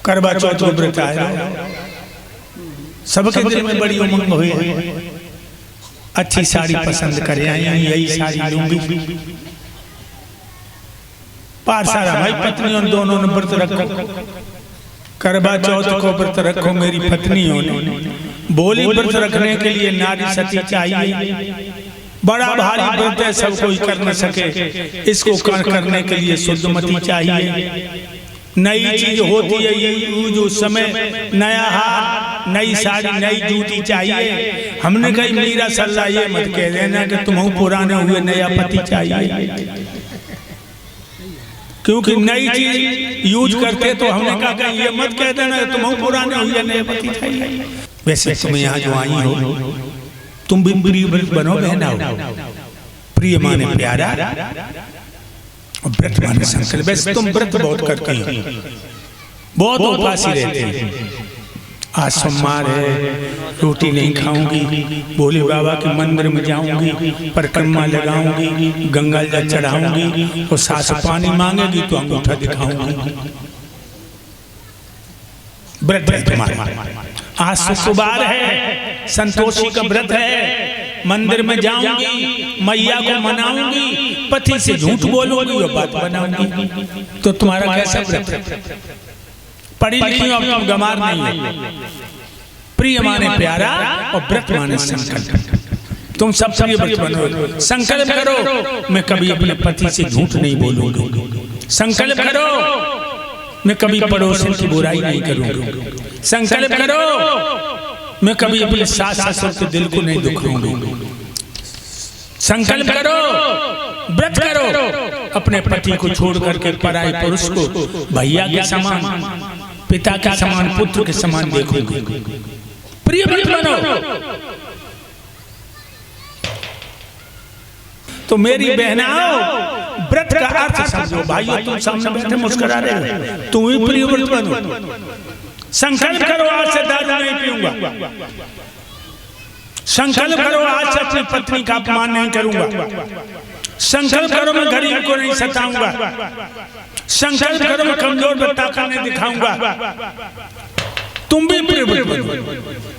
करवा चौथ को व्रत आया, सबके दिल में बड़ी उमंग हुई है। अच्छी साड़ी पसंद करे आई, यही साड़ी लूंगी। पार सारा भाई पत्नियों दोनों ने व्रत रखो, करवा चौथ को व्रत रखो मेरी पत्नियों ने। बोली व्रत रखने के लिए नारी सती चाहिए, बड़ा भारी व्रत है, सब कोई कर न सके, इसको करने के लिए शुद्धमती चाहिए। नई चीज होती है ये जो समय, नया हार, नई साड़ी, नई जूती चाहिए। हमने कही मीरा सल्ला ये मत कह देना कि तुम पुराने हुए नया पति चाहिए, क्योंकि नई चीज यूज करते तो हमने कहा कि ये मत कह देना कि तुम पुराने हुए नया पति चाहिए। वैसे तुम यहाँ जो आई हो तुम भी प्रिय व्रत बनो, बहना हो, प्रिय माने प्यारा, व्रत माने संकल्प। वैसे तुम व्रत बहुत करती हो, बहुत उपासी रहते हैं। आज सोमवार है, रोटी नहीं खाऊंगी, भोले बाबा के मंदिर में जाऊंगी, परिक्रमा लगाऊंगी, गंगा जल चढ़ाऊंगी, और सास पानी मांगेगी तो अंगूठा दिखाऊंगी। व्रत है तुम्हारा। आज शुक्रवार है, संतोषी का व्रत है, मंदिर में जाऊंगी, मैया को मनाऊंगी, पति से झूठ बोलूंगी और बात बनाऊंगी। तो तुम्हारा कैसा व्रत है? पढ़ी लिखी हो, गमार नहीं है। प्रिय माने प्यारा और व्रत माने संकल्प। तुम सब प्रिय व्रत बनो, संकल्प करो मैं कभी अपने पति से झूठ नहीं बोलूंगी, संकल्प करो मैं कभी पड़ोसन की बुराई नहीं करूंगी, संकल्प करो मैं कभी अपने सास ससुर के दिल को नहीं दुखाऊंगी, संकल्प करो, व्रत करो, अपने पति को छोड़ करके पराये पुरुष को भैया के समान, पिता के समान, पुत्र के समान देखोगे। प्रिय व्रत बनो। तो मेरी बहनाओ, व्रत का अर्थ समझो। भाइयों तुम सामने बैठे मुस्कुरा रहे हो, तुम ही प्रिय व्रत बनो। संकल्प करो आज से दारू नहीं पीऊंगा, संकल्प करो आज से अपनी पत्नी का अपमान नहीं करूंगा, संकल्प करो मैं गरीब को नहीं सताऊंगा, संकल्प करो मैं कमजोर पर ताकत नहीं दिखाऊंगा। तुम भी प्रिय व्रत बनो।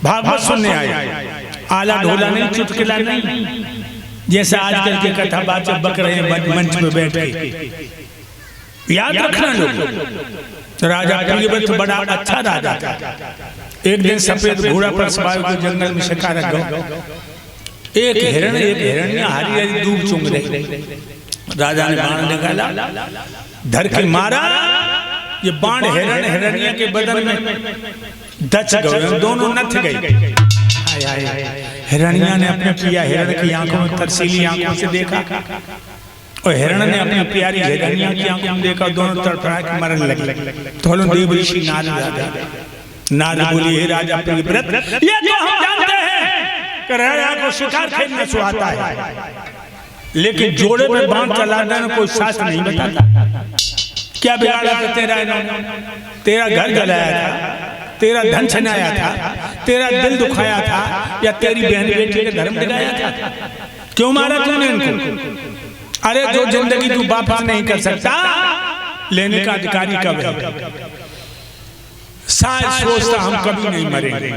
भागवत सुनने आए, आला ढोला नहीं, चुटकुला नहीं, जैसा आजकल के कथा वाचक बक रहे हैं मंच में बैठ के। याद रखना लोग, राजा प्रियव्रत बड़ा अच्छा राजा था। एक दिन सफेद घोड़ा पर सवार को जंगल में शिकार गया। एक हिरण्य हरी हरी दूब चुंग रहे। राजा ने बाण निकाला, धर के मारा, ये बाण हिरण्य के बदन में दच गए, दोनों नथ गए। हिरण्य ने अपने प्रिया हिरण की आंखों में तरसीली आंखों से देखा, और हिरण ने अपनी प्यारी हिरण्य की आंखों में देखा, दोनों तड़फड़ा के मरने लगे। तो देव ऋषि नारद बोली, हे राजा प्रियव्रत, ये तो हम जानते हैं कि राजा को शिकार खेलना सुहाता है, लेकिन जोड़े में बाण चलाने में कोई शास्त्र नहीं बताता। क्या बिगाड़ा था तेरा? तेरा घर जलाया था, तेरा धन छनाया था, तेरा दिल दुखाया था, या तेरी बहन बेटी के धर्म दिखाया था? क्यों मारा तूने इनको? अरे जो जिंदगी तू वापस नहीं कर सकता, लेने का अधिकारी कब है? शायद सोचता हम कभी नहीं मरेंगे।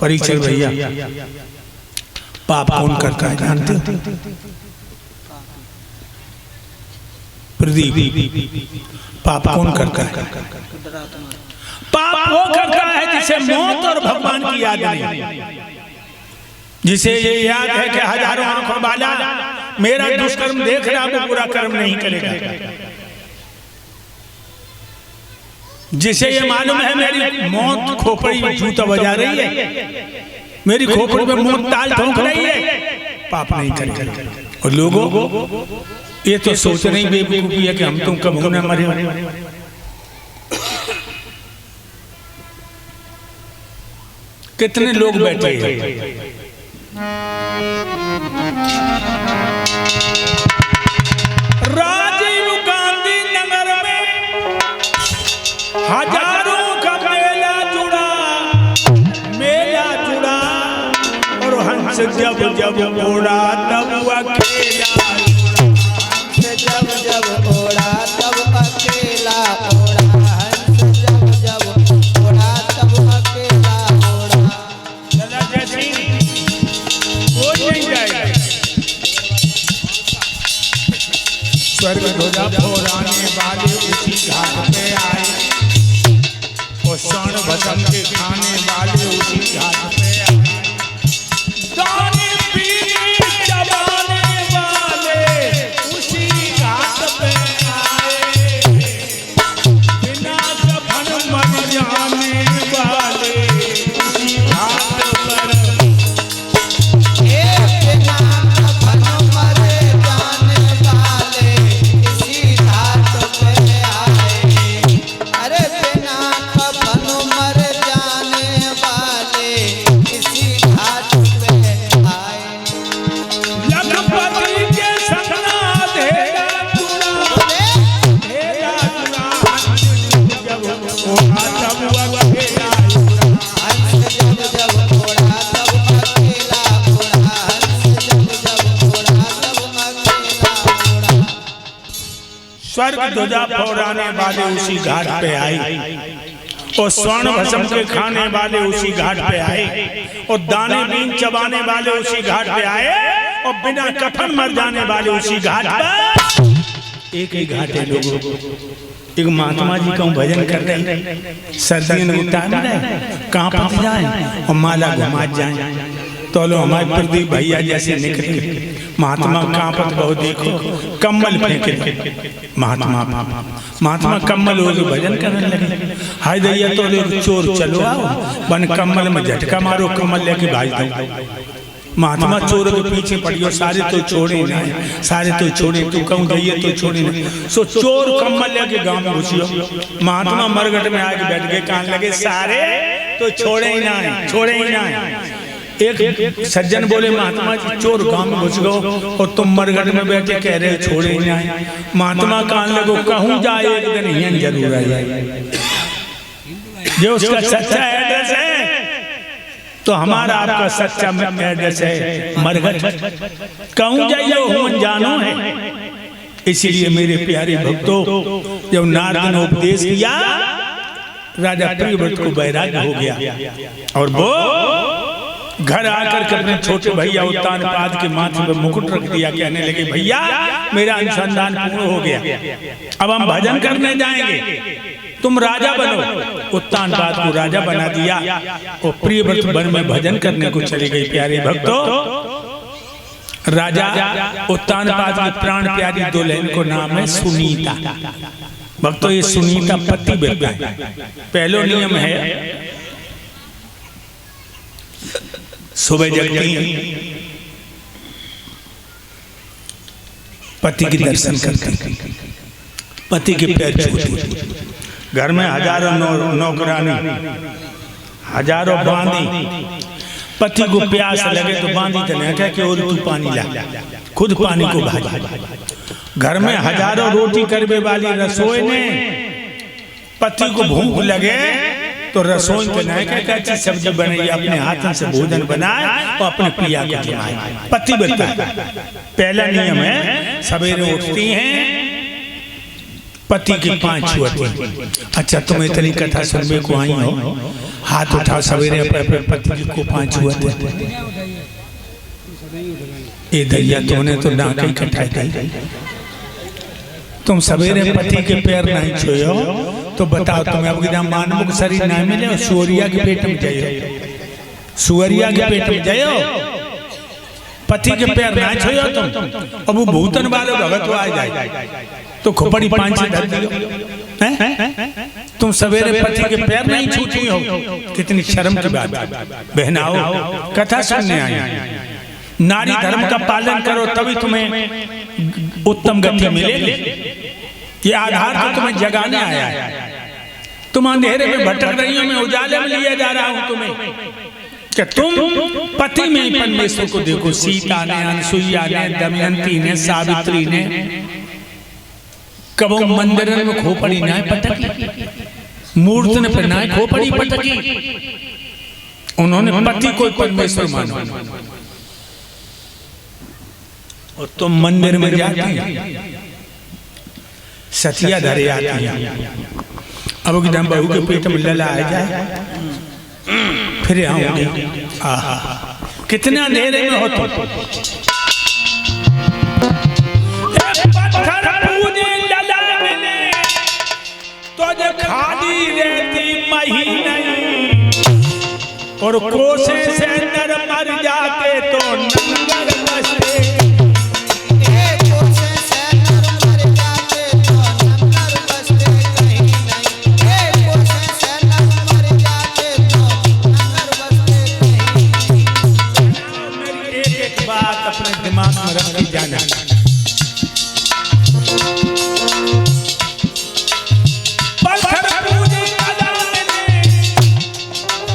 परीक्षण भैया, पाप कौन करता है जानते हो? प्रदीप, पाप कौन करता है? पाप वो करता है जिसे मौत और भगवान की याद नहीं, जिसे ये याद है कि हजारों आंखों वाला मेरा दुष्कर्म देख रहा, वो पूरा कर्म नहीं करेगा। जिसे ये मालूम है मेरी मौत खोपड़ी में जूता बजा रही है, मेरी खोपड़ी में मौत ताल ठोक रही है, पाप नहीं करेगा। और लोगों ये तो सोच नहीं बेवकूफी है कि हम तुम कब होना मरे। कितने लोग बैठे हैं, राजीव गांधी नगर में हजारों का मेला जुड़ा, और हंस जब जब उड़ा तब हुआ खेला, जब जब उड़ा स्वर्ग ध्वजा फहराने वाले उसी घाट पे आए और स्वर्ण भस्म के खाने वाले उसी घाट पे आए। दाने पीने चबाने वाले उसी घाट पे आए। बिना कफन मर जाने वाले उसी घाट पर। बिना कफन मर जाने वाले इसी घाट पे आए। अरे बिना कफन मर जाने वाले इसी घाट पे आए। लखपति के सपना धेरा चुरा, धेरा चुरा, जब ओढ़ा तब अकेला उड़ा। हंस जब जब घोड़ा तब अकेला घोड़ा। हंस जब जब घोड़ा तब अकेला घोड़ा। स्वर्ग ध्वजा फहराने वाले उसी घाट पे आए और स्वर्ण भस्म के खाने वाले उसी घाट पे आए और दाने बीन चबाने वाले उसी घाट पे आए और बिना कफन मर जाने वाले उसी घाट पर। एक ही घाट है लोगों, एक महात्मा जी का भजन कर रहे हैं, सर्दियों में टाइम रहे कहाँ पहुँच जाए और माला घुमा जाए। तो लो हमारे प्रदीप भैया जैसे निकले, महात्मा कहाँ पर बहुत देखो कम्बल फेंके, महात्मा कम्बल हो जो भजन करने लगे। हाय दैया तो चोर चलो आओ बन कम्बल में झटका मारो, कम्बल लेके भाग दो। महात्मा चोर के पीछे पड़ियो, सारे तो छोड़े ना, सारे तो छोड़े, तू कहूँ दैया तो छोड़े ना। सो चोर कम्बल लेके गाँव में घुसियो। महात्मा मरघट में आके बैठ गए, कान लगे सारे तो छोड़े ही ना, छोड़े ही ना। एक सज्जन बोले महात्मा जी चोर गांव में घुस गो और तुम मरघट में बैठे कह रहे छोड़े ही ना। महात्मा कान लगो कहूँ जाए एक दिन यहीं जरूर आ जाए। जो उसका सच्चा एड्रेस है तो हमारा आपका सच्चा एड्रेस है मरघट। कहूँ जाइए वो जानो है। इसीलिए मेरे प्यारे भक्तों, जब नारद ने उपदेश किया राजा प्रियव्रत को वैराग्य हो गया और वो घर आकर के अपने छोटे भैया उत्तानपाद के माथे पर मुकुट रख दिया, कहने लगे भैया मेरा अनुसंधान पूर्ण हो गया, अब हम भजन करने जाएंगे, तुम राजा बनो। उत्तानपाद को राजा बना दिया और प्रियव्रत वन में भजन करने को चली गई। प्यारे भक्तों, राजा उत्तानपाद की प्राण प्यारी दुल्हन को नाम है सुनीता। भक्तों ये सुनीता पतिव्रत है। पहला नियम है सुबह जगती पति के दर्शन करती, पति के पैर छूती। घर में हजारों नौकरानी, हजारों बांधी, पति को प्यास लगे तो बांधी तो नहीं कह कि और तू पानी ला, खुद पानी को भाजा। घर में हजारों रोटी करने वाली रसोई ने पति को भूख लगे तो रसोई के नहीं कहता अच्छी सब्जी बनाई, अपने हाथों से भोजन बनाए और अपने पिया को खिलाए। पतिव्रता पहला नियम है। सवेरे उठती हैं पति के पांच छुअती। अच्छा तुम इतनी कथा सुनने को आई हो, हाथ उठाओ सवेरे अपने पति को पांच छुअते। ये दैया तुमने तो डांके कटाई गई। तुम सवेरे पति के पैर नहीं छुओ तो बताओ तुम्हें अब मानव शरीर नहीं मिले, सुअरिया के पेट में जाइयो, सुअरिया के पेट में जाइयो, पति के पैर नहीं छुओ तुम। अब वो भूतन वाले भगत आ जाए तो खोपड़ी पांच से धर दियो। तुम सवेरे पति के पैर नहीं छूती हो, कितनी शर्म की बात। बहनाओ कथा सुनने आई, नारी धर्म का पालन करो तभी तुम्हें उत्तम गति मिलेगी। ये आधार तो तुम्हें जगाने आया है। तुम अंधेरे में भटक रही हो, मैं उजाले में लिया जा रहा हूं तुम्हें कि तुम पति में ही परमेश्वर को देखो। सीता ने, अनसुईया ने, दमयंती ने, सावित्री ने कबो मंदिर में खोपड़ी ना पटकी, मूर्ति ने पर ना खोपड़ी पटकी। उन्होंने पति को परमेश्वर माना और तुम मंदिर में जाती सतिया धरे आती है। अब एकदम बहू के पेट में लला आ जाए फिर आऊंगी। कितने अंधेरे में हो तुम। और कोसे से नर मर जाते तो नंगर बसते। कोसे से नर मर जाते तो नंगर बसते कहीं नहीं। कोसे से नर मर जाते तो नंगर बसते कहीं नहीं। मेरी एक एक बात अपने दिमाग में रख के जाना। पत्थर पूजे अदालत में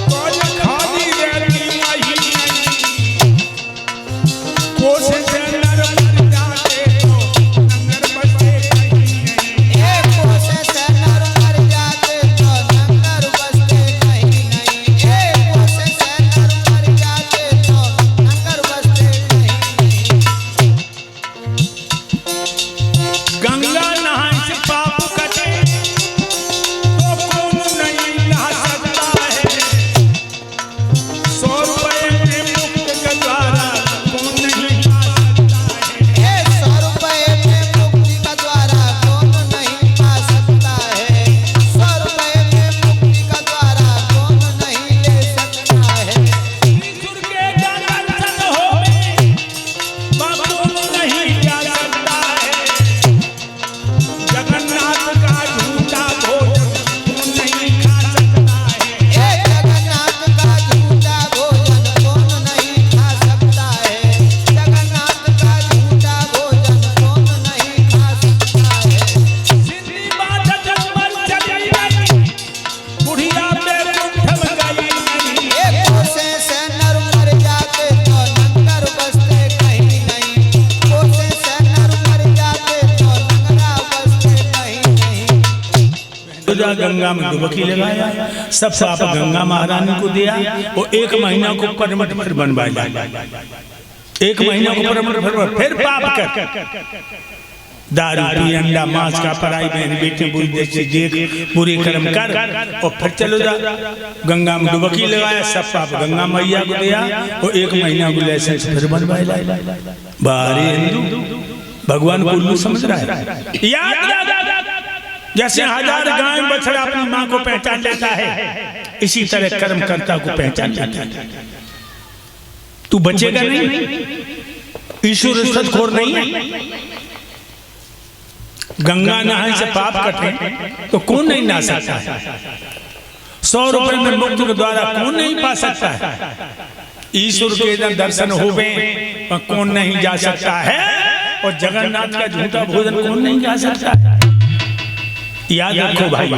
कौन खादी रहती माही नहीं। कोसे से नर मर जाते तो नंगर बसते कहीं नहीं। कोसे से नर मर जाते तो नंगर बसते कहीं नहीं। कोसे से नर मर जाते तो नंगर बसते कहीं नहीं। गंगा नहाए से पाप कटे तो कौन नहीं नहा सकता है। 100 रुपए में मुक्त के द्वारा कौन नहीं पा सकता है। 100 रुपए में मुक्ति का द्वारा कौन नहीं पा सकता है। 100 रुपए में मुक्ति का द्वारा कौन नहीं ले सकता है। ईश्वर के दर्शन होवे वहाँ कौन नहीं जा सकता है। जगन्नाथ का झूठा भोजन कौन नहीं खा सकता है। जगन्नाथ का झूठा भोजन कौन नहीं खा सकता है। जगन्नाथ का झूठा भोजन कौन नहीं खा सकता है। सिंधी बात जन्मल चली गई बुढ़िया में उठम गई नहीं। कोसे से नर मर जाते तो नंगर बसते कहीं नहीं। कोसे से नर मर जाते तो नंगरा बसते कहीं नहीं। तुझा गंगा में डुबकी लगाया, सब पाप गंगा महारानी को दिया। वो 1 महीना को परमट फिर बनवाया। 1 महीना को परमट फिर पाप कर दारू पी, अंडा मांस का, पराई बहन बेटे बुरी जैसे देख, बुरे कर्म कर और फिर चलो जा। गंगा में डुबकी लगाया, सब पाप गंगा मैया को दिया। वो 1 महीना को लाइसेंस फिर बनवाया। बारे हिंदू भगवान को उल्लू समझ रहा है। याद रख, जैसे 1000 गाय बछड़ा अपनी माँ को पहचान लेता है, इसी तरह कर्मकर्ता को पहचान लेता है। तू बचेगा नहीं, ईश्वर रिश्वतखोर नहीं है। गंगा नहाने से पाप कटे तो कौन नहीं नहा सकता है। 100 रुपए में मुक्त के द्वारा कौन नहीं पा सकता है। ईश्वर के दर्शन होवे वह कौन नहीं जा सकता है। और जगन्नाथ का झूठा भोजन कौन नहीं जा सकता है। याद रखो भाई।